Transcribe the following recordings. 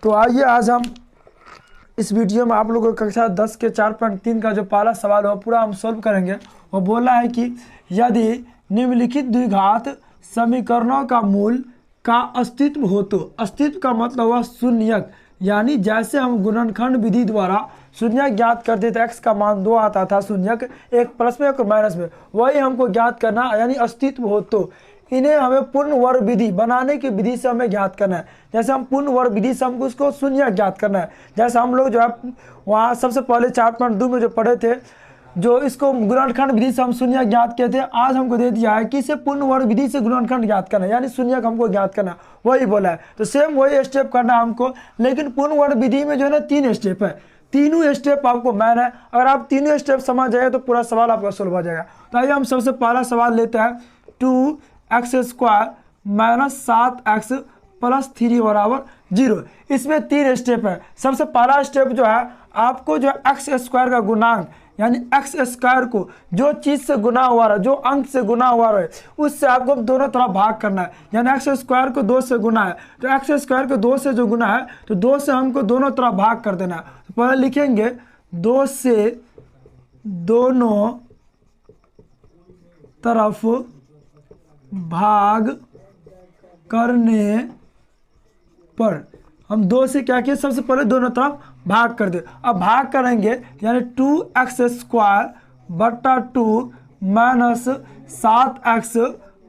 तो आइए आज हम इस वीडियो में आप लोगों को कक्षा 10 के 4.3 का जो पहला सवाल हो पूरा हम सोल्व करेंगे। वो बोला है कि यदि निम्नलिखित द्विघात समीकरणों का मूल का अस्तित्व हो तो, अस्तित्व का मतलब हुआ शून्यक, यानी जैसे हम गुणनखंड विधि द्वारा शून्यक ज्ञात करते थे, x का मान 2 आता था शून्यक, एक प्लस में एक माइनस में, वही हमको ज्ञात करना यानी अस्तित्व हो तो इन्हें हमें पूर्ण वर्ग विधि बनाने की विधि से हमें ज्ञात करना है। जैसे हम पूर्ण वर्ग विधि से हमको उसको शून्य ज्ञात करना है। जैसे हम लोग जो है वहाँ सबसे पहले 4.2 में जो पढ़े थे, जो इसको गुणनखंड विधि से हम शून्य ज्ञात किए थे, आज हमको दे दिया है कि इसे पूर्ण वर्ग विधि से गुणनखंड ज्ञात करना है, यानी शून्य हमको ज्ञात करना, वही बोला है। तो सेम वही स्टेप करना है हमको, लेकिन पूर्ण वर्ग विधि में जो है ना 3 स्टेप है, तीनों स्टेप आपको मैन है। अगर आप तीनों स्टेप समझ जाएगा तो पूरा सवाल आपका सोल्व हो जाएगा। तो आइए हम सबसे पहला सवाल लेते हैं, 2x² माइनस 7x प्लस 3 बराबर 0। इसमें 3 स्टेप है। सबसे पहला स्टेप जो है आपको जो x² का गुणांक यानी x² को जो चीज़ से गुना हुआ है, जो अंक से गुना हुआ है, उससे आपको दोनों तरफ भाग करना है। यानी x² को 2 से गुना है तो x² को 2 से जो गुना है तो 2 से हमको दोनों तरफ भाग कर देना है। तो पहले लिखेंगे 2 से दोनों तरफ भाग करने पर हम 2 से क्या किए, सबसे पहले दोनों तरफ भाग कर दे। अब भाग करेंगे यानी 2x² बट्टा 2 माइनस 7x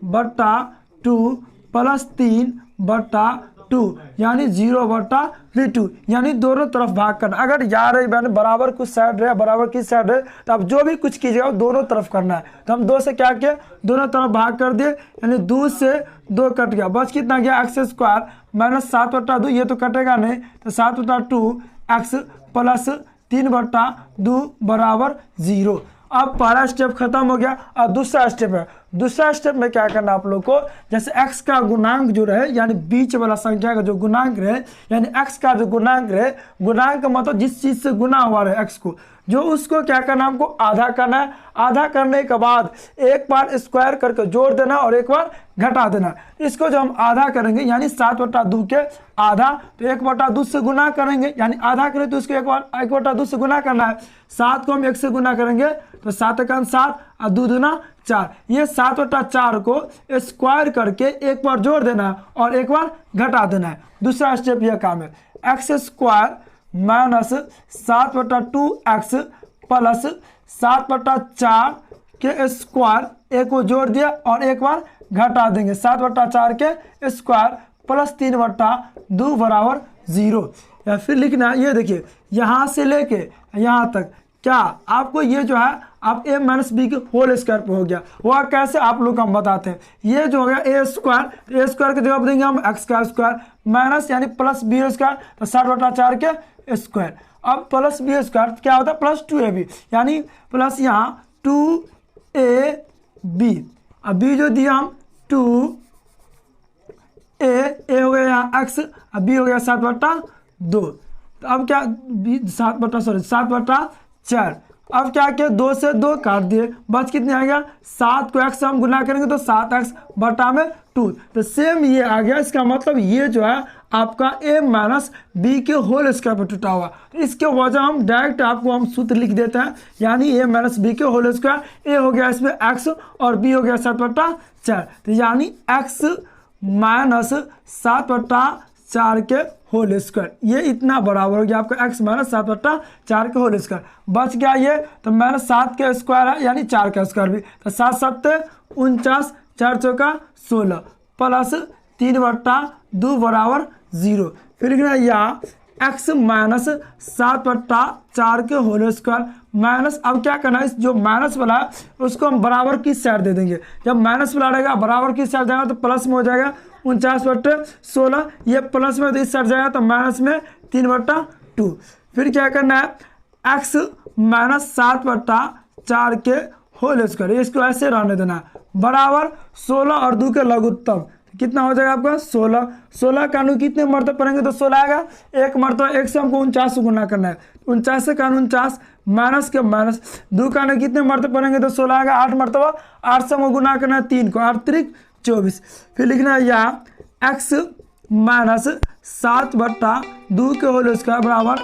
बट्टा 2 प्लस 3 बट्टा 2 यानी 0/2, यानी दोनों तरफ भाग करना। अगर यार यानी बराबर कुछ साइड रहे, बराबर की साइड रहे, तो आप जो भी कुछ कीजिएगा दोनों तरफ करना है। तो हम 2 से क्या किए, दोनों तरफ भाग कर दिए, यानी 2 से 2 कट गया, बच कितना गया x² माइनस 7/2, ये तो कटेगा नहीं, तो 7/2 x प्लस 3/2 बराबर 0। अब पहला स्टेप खत्म हो गया। अब दूसरा स्टेप है। दूसरा स्टेप में क्या करना आप लोग को, जैसे x का गुणांक जो रहे यानी बीच वाला संख्या का जो गुणांक रहे, यानी x का जो गुणांक रहे, गुणांक का मतलब जिस चीज से गुना हुआ रहे x को, जो उसको क्या करना हमको आधा करना है। आधा करने के बाद एक बार स्क्वायर करके जोड़ देना और एक बार घटा देना। इसको जो हम आधा करेंगे यानी 7/2 के आधा, तो 1/2 से गुना करेंगे, यानी आधा करें तो उसको 1/2 से गुना करना है। 7 को हम 1 से गुना करेंगे तो 7 का 7 और 2 दूना 4, ये 7/4 को स्क्वायर करके एक बार जोड़ देना और एक बार घटा देना है। दूसरा स्टेप यह काम है, x² माइनस 7/2x प्लस 7/4 के स्क्वायर, एक को जोड़ दिया और एक बार घटा देंगे, 7/4 के स्क्वायर प्लस 3/2 बराबर 0। या फिर लिखना है, ये देखिए यहाँ से लेके यहाँ तक क्या आपको ये जो है आप a माइनस बी के होल स्क्वायर पे हो गया। वह कैसे आप लोग हम बताते हैं। ये जो हो गया a² के जवाब देंगे हम x का स्क्वायर माइनस यानी प्लस b² तो 7/4 के स्क्वायर। अब प्लस b² क्या होता है, प्लस 2ab, यानी प्लस यहाँ 2ab, अब b जो दिया हम 2a, a हो गया यहाँ x, अब b हो गया 7/2। तो अब क्या 7/4, अब क्या किया 2 से 2 काट दिए, बच कितने आ गया 7 को x से हम गुना करेंगे तो 7x बटा में 2, तो सेम ये आ गया। इसका मतलब ये जो है आपका a माइनस बी के होल स्क्वायर पर टूटा हुआ। तो इसके वजह हम डायरेक्ट आपको हम सूत्र लिख देते हैं, यानी a माइनस बी के होल स्क्वायर, a हो गया इसमें x और b हो गया 7/4, तो यानी x माइनस 7/4 के होल स्क्वायर, ये इतना बराबर हो गया आपका x माइनस 7/4 के होल स्क्वायर। बच गया ये तो माइनस 7 के स्क्वायर है यानी 4 का स्क्वायर भी, तो 7 7 49, 4 चौका 16 प्लस 3/2 बराबर 0। फिर यहाँ x माइनस 7/4 के होल स्क्वायर माइनस, अब क्या करना है, इस जो माइनस वाला है उसको हम बराबर की साइड दे देंगे। जब माइनस वाला रहेगा बराबर की साइड जाएगा तो प्लस में हो जाएगा 49/16, ये प्लस में तो इस साइड जाएगा तो माइनस में 3/2। फिर क्या करना है, x माइनस 7/4 के होल स्क्वायर, इसको ऐसे रहने देना है, बराबर 16 और 2 के लघुत्तम, कितना हो जाएगा आपका 16। 16 का कितने मरतबा पढ़ेंगे तो 16 आएगा, एक मरतबा 1 से हमको 49 से गुना करना है, 49 से 49 माइनस के माइनस, 2 का कितने मरतबा पढ़ेंगे तो 16 आएगा, 8 मरतबा, 8 से हमको गुना करना है 3 को, 8 3 24। फिर लिखना है यहाँ x माइनस 7/2 के होल स्क्वायर बराबर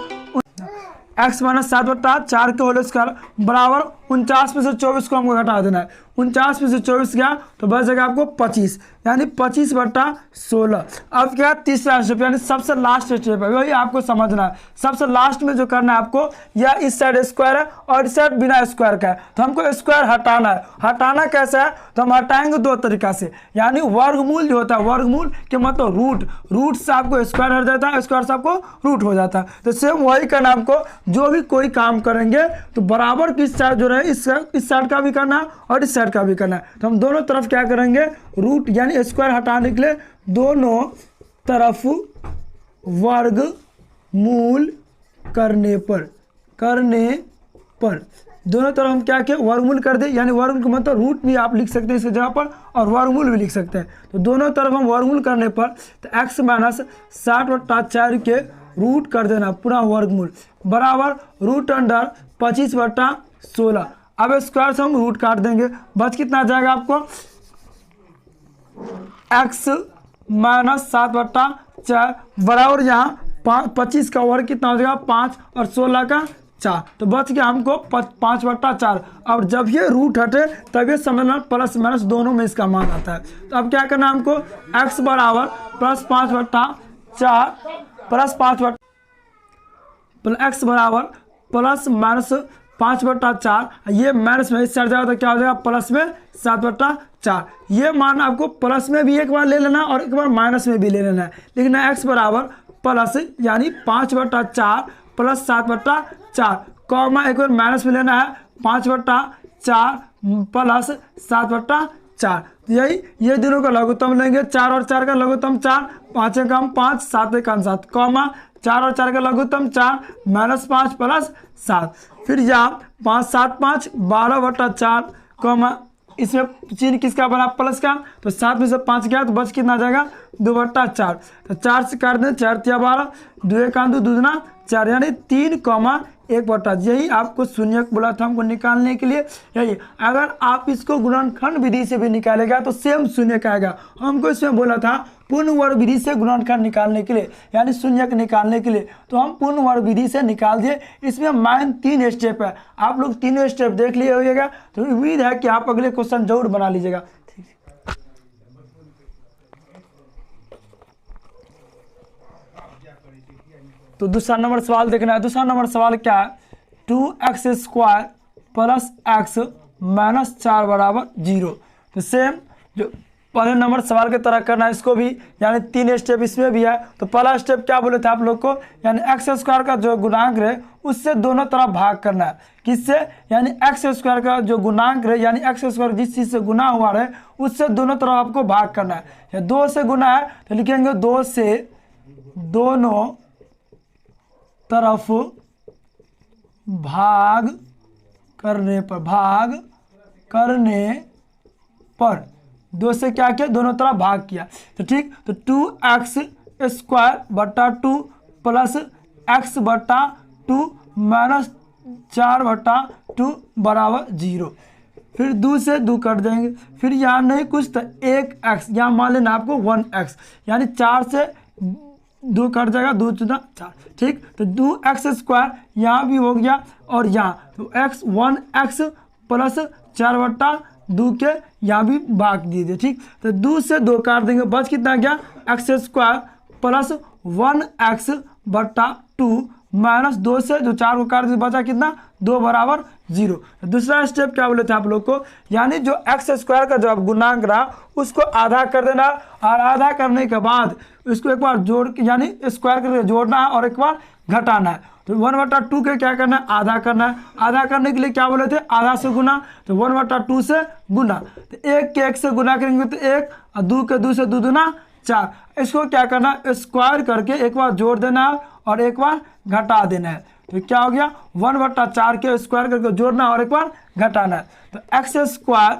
x माइनस 7/4 के होल स्क्वायर बराबर 49 में से 24 को हमको घटा देना है। 49 में से 24 गया तो बच जाएगा आपको 25, यानी 25/16। अब क्या तीसरा स्टेप यानी सबसे लास्ट स्टेप है, वही आपको समझना है। सबसे लास्ट में जो करना है आपको, या इस साइड स्क्वायर है और इस साइड बिना स्क्वायर का है, तो हमको स्क्वायर हटाना है। हटाना कैसे है, तो हम हटाएंगे दो तरीका से, यानी वर्गमूल जो होता है, वर्गमूल के मतलब रूट से आपको स्क्वायर हट जाता है, स्क्वायर से आपको रूट हो जाता है। तो सेम वही करना आपको, जो भी कोई काम करेंगे तो बराबर किस साइड जो रहे इस साइड का भी करना है और इस साइड का भी करना है। तो हम दोनों तरफ क्या करेंगे, रूट यानी स्क्वायर हटाने के लिए दोनों तरफ वर्गमूल करने पर दोनों तरफ हम क्या किए, वर्गमूल कर दे, यानी वर्गमूल का मतलब रूट भी आप लिख सकते हैं इसकी जगह पर और वर्गमूल भी लिख सकते हैं। तो दोनों तरफ हम वर्गमूल करने पर तो x माइनस 60/4 के रूट कर देना पूरा वर्गमूल बराबर रूट अंडर 25/16। अब स्क्वायर से हम रूट काट देंगे, बच कितना आ जाएगा आपको, x माइनस 7/4 बराबर यहाँ 25 का वर्ग कितना हो जाएगा 5 और 16 का 4, तो बच गया हमको 5/4। और जब ये रूट हटे तब ये समझना प्लस माइनस दोनों में इसका मान आता है। तो अब क्या करना है हमको, x बराबर प्लस 5/4 प्लस 5 x बराबर प्लस माइनस 5/4, ये माइनस में इस साइड जाएगा तो क्या हो जाएगा प्लस में 7/4। ये मान आपको प्लस में भी एक बार ले लेना और एक बार माइनस में भी ले लेना है। लेकिन x बराबर प्लस यानी 5/4 प्लस 7/4 कॉमा एक बार माइनस में लेना है 5/4 प्लस 7/4। यही ये दोनों का लघुत्तम लेंगे, 4 और 4 का लघुत्तम 4, 5 का 5, 7 का 7 कॉमा 4 और 4 का लघुत्तम 4 माइनस 5 प्लस 7। फिर यहाँ 5 7 5 12/4 कॉमा इसमें चिन्ह किसका बना प्लस का, तो 7 में से 5 गया तो बच कितना जाएगा 2/4। तो 4 से काट दें, 4 × 12, 2 × 2 दूना 4, यानी 3,1/4। यही आपको शून्यक बोला था हमको निकालने के लिए। यही अगर आप इसको गुणनखंड विधि से भी निकालेगा तो सेम शून्यक आएगा। हमको इसमें बोला था पूर्ण वर्ग विधि से गुणनखंड निकालने के लिए, यानी शून्यक निकालने के लिए, तो हम पूर्ण वर्ग विधि से निकाल दिए। इसमें मेन 3 स्टेप है, आप लोग तीनों स्टेप देख लिए होइएगा, तो उम्मीद है कि आप अगले क्वेश्चन जरूर बना लीजिएगा। तो दूसरा नंबर सवाल देखना है। दूसरा नंबर सवाल क्या है, 2x² प्लस x माइनस 4 बराबर 0। तो सेम जो पहले नंबर सवाल की तरह करना है इसको भी, यानी 3 स्टेप इसमें भी है। तो पहला स्टेप क्या बोले थे आप लोग को, यानी x² का जो गुणांक रहे उससे दोनों तरफ भाग करना है। किससे, यानी x² का जो गुणांक रहे, यानी x² जिस चीज़ से गुना हुआ रहे उससे दोनों तरफ आपको भाग करना है। या 2 से गुना है तो लिखेंगे 2 से दोनों तरफ भाग करने पर 2 से क्या किया, दोनों तरफ भाग किया। तो ठीक, तो 2x²/2 प्लस x/2 माइनस 4/2 बराबर 0। फिर 2 से 2 कट देंगे, फिर यहाँ नहीं कुछ तो 1x, यहाँ मान लेना आपको 1x, यानी 4 से 2 कट जाएगा, 2 × 4। ठीक, तो 2x² यहाँ भी हो गया और यहाँ तो 1x प्लस 4/2 के यहाँ भी भाग दीजिए। ठीक, तो 2 से 2 काट देंगे, बच कितना गया x² प्लस 1x/2 माइनस 2 से जो 4 को काट दीजिए बचा कितना 2 बराबर 0। दूसरा स्टेप क्या बोले थे आप लोग को, यानी जो x² का जो अब गुणांक रहा उसको आधा कर देना, और आधा करने के बाद इसको एक बार जोड़ यानी स्क्वायर करके जोड़ना है और एक बार घटाना है। तो 1/2 के क्या करना है, आधा करना है। आधा करने के लिए क्या बोले थे, आधा से गुना, तो 1/2 से गुना, तो 1 के 1 से गुना करेंगे तो 1 और 2 के 2 से 2 दूना 4। इसको क्या करना है, स्क्वायर करके एक बार जोड़ देना है और एक बार घटा देना है। तो क्या हो गया 1/4 के स्क्वायर करके जोड़ना और एक बार घटाना है। तो x²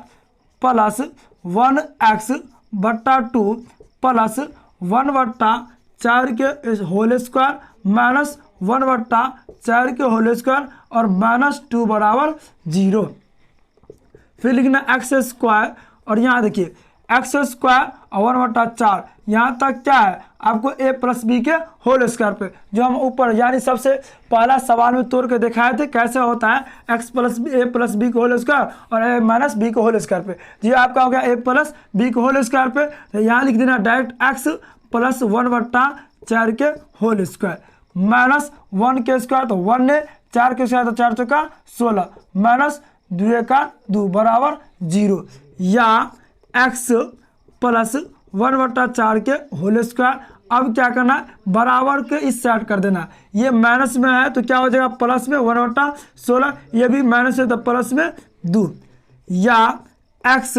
प्लस 1x/2 प्लस 1/4 के होल स्क्वायर माइनस 1/4 के होल स्क्वायर और माइनस 2 बराबर 0। फिर लिखना x² और यहाँ देखिए x² और 1/4 यहाँ तक क्या है आपको ए प्लस बी के होल स्क्वायर पे, जो हम ऊपर यानी सबसे पहला सवाल में तोड़ के दिखाए थे कैसे होता है एक्स प्लस ए प्लस बी के होल स्क्वायर और ए माइनस बी के होल स्क्वायर पे। जी आपका हो गया ए प्लस बी के होल स्क्वायर पे, तो यहाँ लिख देना डायरेक्ट एक्स प्लस 1/4 के होल स्क्वायर माइनस 1 के स्क्वायर, तो 1 ने 4 के स्क्वायर तो 4 चौका 16 माइनस 2 का 2 बराबर 0, या एक्स प्लस 1/4 के होल स्क्वायर। अब क्या करना है, बराबर के इस साइड कर देना, ये माइनस में है तो क्या हो जाएगा प्लस में 1/16, ये भी माइनस है तो प्लस में 2, या एक्स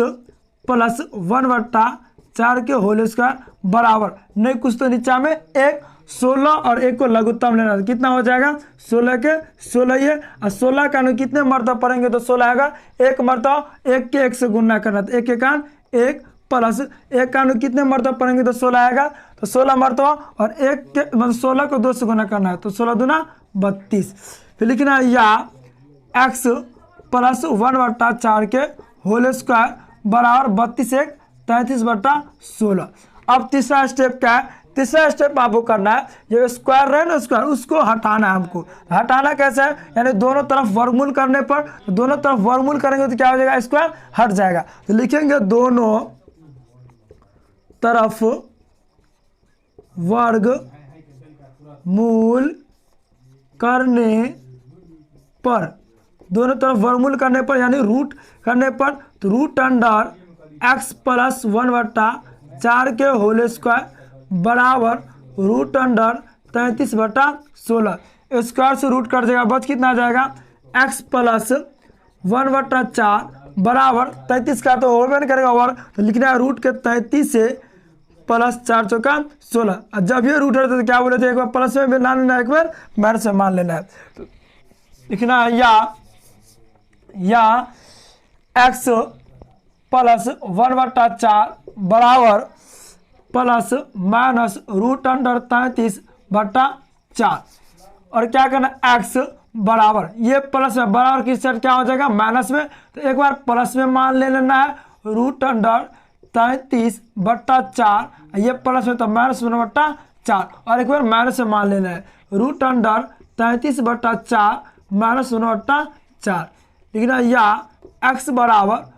प्लस 1/4 के होल स्क्वायर बराबर नहीं कुछ तो नीचा में 1, 16 और 1 को लघुत्तम लेना, कितना हो जाएगा 16 के 16 ये, और 16 का कितने मरतबा पढ़ेंगे तो 16 आएगा, एक मरतबा 1 के 1 से गुणा करना, तो 1 एकान 1 प्लस 1 का कितने मरतबा पढ़ेंगे तो 16 आएगा, तो 16 मरतबा और 1 के मतलब 16 को 2 से गुणा करना है, तो 16 दूना 32। फिर लिखना है या एक्स प्लस 1/4 के होल स्क्वायर बराबर 32 1 33/16। अब तीसरा स्टेप क्या है, तीसरा स्टेप आपको करना है, जो स्क्वायर रहे ना स्क्वायर उसको हटाना है हमको। हटाना कैसे है, यानी दोनों तरफ वर्गमूल करने पर, तो दोनों तरफ वर्गमूल करेंगे तो क्या हो जाएगा स्क्वायर हट जाएगा, तो लिखेंगे दोनों तरफ वर्गमूल करने पर, दोनों तरफ वर्गमूल करने पर यानी रूट करने पर, तो रूट अंडर एक्स प्लस 1/4 के होल स्क्वायर बराबर रूट अंडर 33/16। स्क्वायर से रूट कट जाएगा, बच कितना आ जाएगा एक्स प्लस 1/4 बराबर 33 का तो होगा नहीं करेगा वर्ग, तो लिखना है रूट के 33 से प्लस 4 चौका 16। और जब ये रूट रहता तो क्या बोले थे, एक बार प्लस में मान लेना है एक बार माइनस में मान लेना है, तो लिखना है या एक्स प्लस 1/4 बराबर प्लस माइनस रूट अंडर 33/4, और क्या करना एक्स बराबर ये प्लस में बराबर की साइड क्या हो जाएगा माइनस में, तो एक बार प्लस में मान ले लेना है रूट अंडर 33/4, ये प्लस में तो माइनस 1/4, और एक बार माइनस में मान लेना है रूट अंडर 33/4 माइनस 1/4। लिखना या एक्स बराबर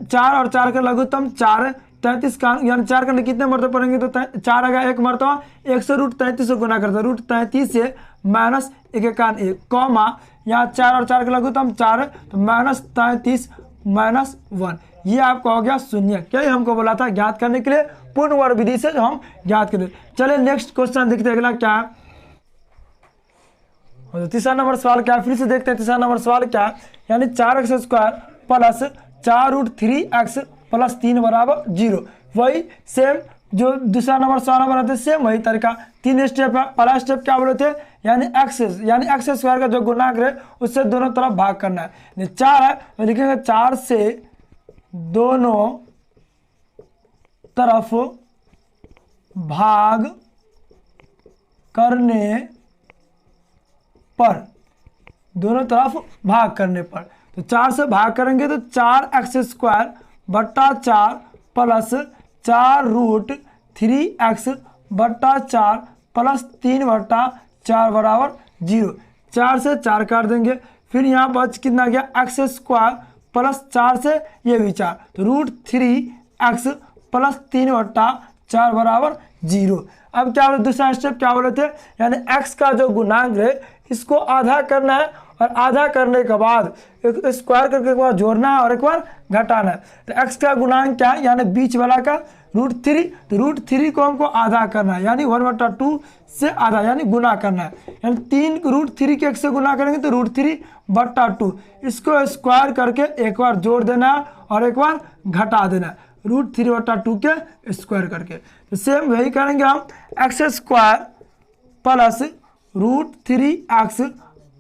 4 और 4 का लघुत्तम 4 33 का यानी 4 का कितने मरतबा पढ़ेंगे तो 4 आएगा एक मरतबा, 1 से रूट 33 से गुना करता है, रूट 33 से माइनस 1 एकान 1 कॉमा, यहाँ 4 और 4 का लघुत्तम 4 है तो माइनस 33 माइनस 1, ये आपका हो गया शून्य। क्या हमको बोला था ज्ञात करने के लिए पूर्ण वर्ग विधि से जो हम ज्ञात करें। चलिए नेक्स्ट क्वेश्चन देखते हैं अगला क्या है, तीसरा नंबर सवाल क्या है, फिर से देखते हैं तीसरा नंबर सवाल क्या है, यानी 4x square plus 4√3x plus 3 बराबर 0। वही सेम जो दूसरा नंबर सवाल बनाते सेम वही तरीका, 3 स्टेप है। पहला स्टेप क्या बोले थे, यानी एक्स स्क्वायर का जो गुणांक है उससे दोनों तरफ भाग करना है। 4 है तो लिखेंगे 4 से दोनों तरफ भाग करने पर, दोनों तरफ भाग करने पर, तो 4 से भाग करेंगे तो 4x स्क्वायर बट्टा 4 प्लस 4√3x बट्टा 4 प्लस 3/4 बराबर 0। 4 से 4 काट देंगे, फिर यहाँ बच कितना गया x स्क्वायर प्लस 4 से ये भी 4, तो √3x प्लस 3/4 बराबर 0। अब क्या बोले दूसरा स्टेप क्या बोले थे, यानी x का जो गुणांक है इसको आधा करना है, और आधा करने के बाद एक स्क्वायर करके एक बार जोड़ना है और एक बार घटाना है। तो x का गुणांक क्या है, यानी बीच वाला का √3, तो √3 को हमको आधा करना है, यानी 1/2 से आधा यानी गुना करना है, यानी 3 √3 के 1 से गुना करेंगे तो √3/2, इसको स्क्वायर करके एक बार जोड़ देना है और एक बार घटा देना है √3/2 के स्क्वायर करके। तो सेम वही करेंगे हम, x square plus √3x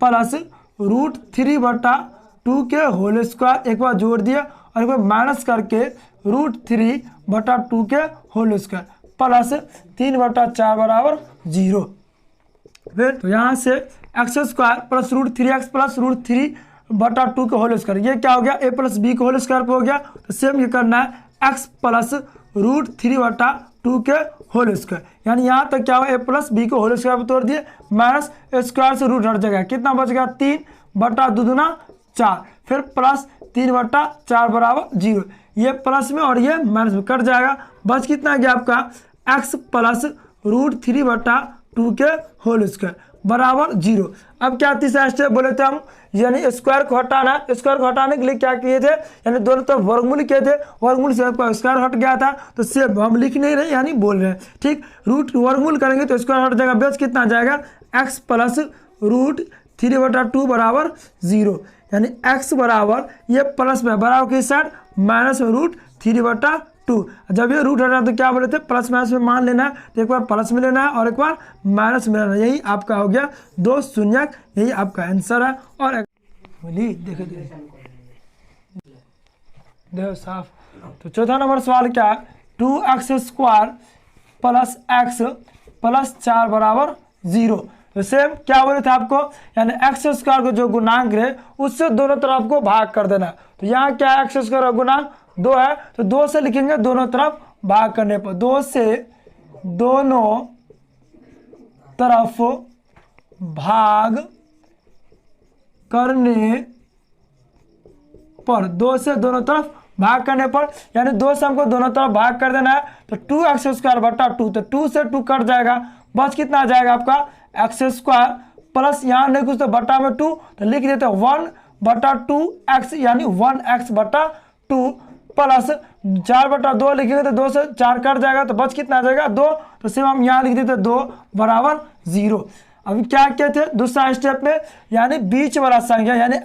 plus √3/2 के होल स्क्वायर एक बार जोड़ दिया और एक बार माइनस करके √3/2 के होल स्क्वायर प्लस 3/4 बराबर 0। फिर तो यहाँ से x square plus √3x plus √3/2 के होल स्क्वायर, ये क्या हो गया a प्लस बी के होल स्क्वायर पे हो गया। तो सेम ये करना है x प्लस √3/2 के होल स्क्वायर, यानी यहाँ तक क्या हुआ ए प्लस बी को होल स्क्वायर पर तोड़ दिए, माइनस स्क्वायर से रूट हट जाएगा, कितना बच गया 3/2 4, फिर प्लस 3/4 बराबर 0, ये प्लस में और ये माइनस में कट जाएगा, बच कितना गया आपका x प्लस √3/2 के होल स्क्वायर बराबर 0। अब क्या तीसरा स्टेप बोले थे हम, यानी स्क्वायर को हटाना, स्क्वायर को हटाने के लिए क्या किए थे, यानी दोनों तरफ वर्गमूल किए थे, वर्गमूल से आपका स्क्वायर हट गया था, तो सिर्फ हम लिख नहीं रहे यानी बोल रहे हैं, ठीक। रूट वर्गमूल करेंगे तो स्क्वायर हट जाएगा, बेस कितना जाएगा x प्लस √3/2 बराबर 0, यानी x बराबर ये प्लस में बराबर किस साइड माइनस में √3/2। जब ये रूट हटा तो क्या बोले थे प्लस माइनस में मान लेना है, तो एक बार प्लस में लेना है और एक बार माइनस में लेना है, यही आपका हो गया 2 शून्य, यही आपका आंसर है। और बोली देखो साफ। तो चौथा नंबर सवाल क्या है, 2x² प्लस x प्लस 4 बराबर 0। तो सेम क्या बोले थे आपको, यानी x² को जो गुणांक है उससे दोनों तरफ को भाग कर देना। तो यहाँ क्या है x² का गुणांक 2 है, तो 2 से लिखेंगे दोनों तरफ भाग करने पर, 2 से दोनों तरफ भाग करने पर, 2 से दोनों तरफ भाग करने पर, यानी 2 से हमको दोनों तरफ भाग कर देना है, तो 2x²/2, तो 2 से 2 कट जाएगा, बस कितना आ जाएगा आपका x² प्लस यहाँ नहीं कुछ तो बटा में 2, तो लिख देते 1/2x यानी 1x/2 प्लस 4/2 लिखेंगे तो 2 से 4 कट जाएगा, तो बच कितना आ जाएगा 2, तो सिर्फ हम यहाँ लिख देते 2 बराबर 0। अभी क्या कहते हैं दूसरा स्टेप में, यानी बीच वाला संख्या यानी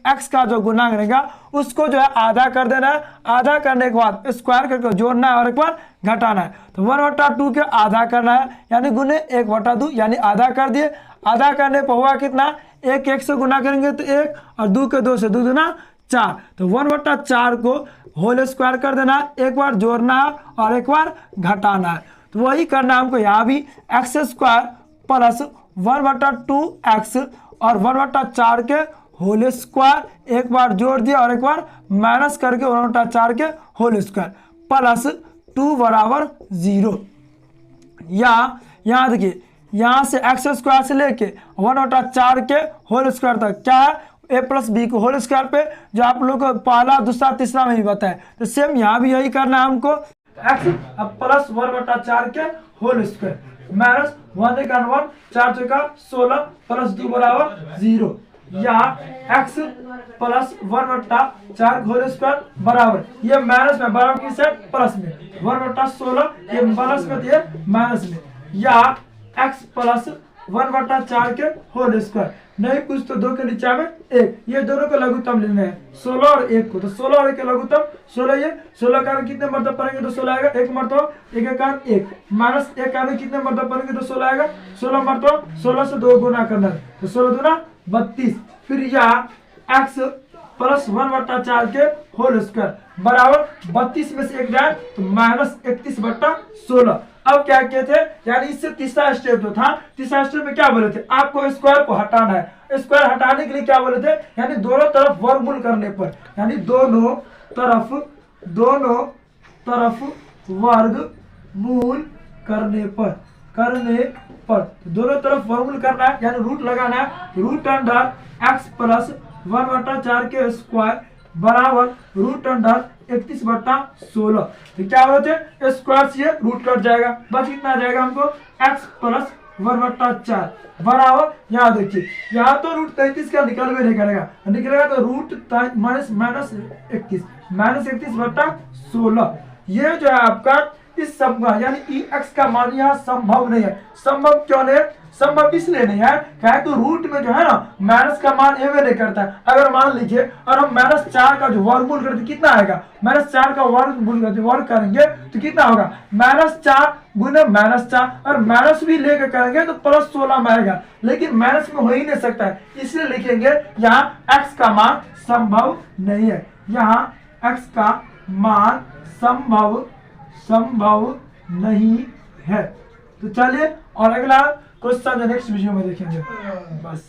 x का जो गुणांक रहेगा उसको जो है आधा कर देना है, आधा करने के बाद स्क्वायर करके जोड़ना है और एक बार घटाना है, तो 1/2 के आधा करना है यानी गुने 1/2, यानी आधा कर दिए, आधा करने पर हुआ कितना 1 से गुना करेंगे तो 1 और 2 के 2 से 2 दूना 4, तो 1/4 को होल स्क्वायर कर देना है, एक बार जोड़ना है और एक बार घटाना है, तो वही करना है हमको यहाँ भी x² प्लस 1/2x और 1/4 के होल स्क्वायर, एक बार जोड़ दिया और एक बार माइनस करके 1/4 के होल स्क्वायर प्लस 2 बराबर 0। या यहाँ देखिए यहाँ से x² से लेके 1/4 के होल स्क्वायर तक क्या है a प्लस बी को होल स्क्वायर पे, जो आप लोग को पहला दूसरा तीसरा में भी बताया, तो सेम यहाँ भी यही करना है हमको, x प्लस 1/4 के होल स्क्वायर माइनस 1 का 1 4 चौका 16 प्लस 2 बराबर 0, या x प्लस 1/4 होल स्क्वायर बराबर ये माइनस में बराबर किस है प्लस में 1/16, ये प्लस में ये माइनस में, या x प्लस 1/4 के होल स्क्वायर, नहीं कुछ तो 2 के नीचे में 1, ये दोनों को लघुत्तम लेना है 16 और 1 को, तो 16 और 1 के लघुत्तम 16, ये 16 का कितने मर्तबा पढ़ेंगे तो 16 आएगा, 1 मर्तबा 1 का 1 माइनस 1 का कितने मर्तबा पढ़ेंगे तो 16 आएगा, 16 मर्तबा 16 से 2 गुना करना है, तो 16 दूना 32, फिर यहाँ x प्लस 1/4 के होल स्क्वायर बराबर 32 में से 1 जाए तो माइनस 31/16। अब क्या कहते थे, यानी इससे तीसरा स्टेप जो था, तीसरा स्टेप में क्या बोले थे आपको स्क्वायर को हटाना है, स्क्वायर हटाने के लिए क्या बोले थे, यानी दोनों तरफ वर्गमूल करने पर, यानी दोनों तरफ वर्गमूल करने पर दोनों तरफ वर्गमूल करना है, यानी रूट लगाना है, रूट अंडर x प्लस 1/4 के स्क्वायर बराबर रूट अंडर 31/16, तो क्या होते हैं स्क्वायर से रूट कट जाएगा, बस कितना आ जाएगा हमको x प्लस 1/4 बराबर, यहाँ देखिए यहाँ तो रूट 33 का निकल भी नहीं करेगा, निकलेगा तो रूट माइनस 31/16, ये जो है आपका इस सब का यानी x का मान यहाँ संभव नहीं है, संभव क्यों नहीं है, संभव इसलिए नहीं है क्या है तो रूट में जो है ना माइनस का मान एवे नहीं करता है, अगर मान लीजिए और हम -4 का जो वर्गमूल करते कितना आएगा, -4 का वर्ग करेंगे तो कितना होगा -4 गुने -4, और माइनस भी लेकर करेंगे तो +16 में आएगा, लेकिन माइनस में हो ही नहीं सकता है, इसलिए लिखेंगे यहाँ x का मान संभव नहीं है, यहाँ x का मान संभव नहीं है। तो चलिए और अगला क्वेश्चन नेक्स्ट वीडियो में देखेंगे बस।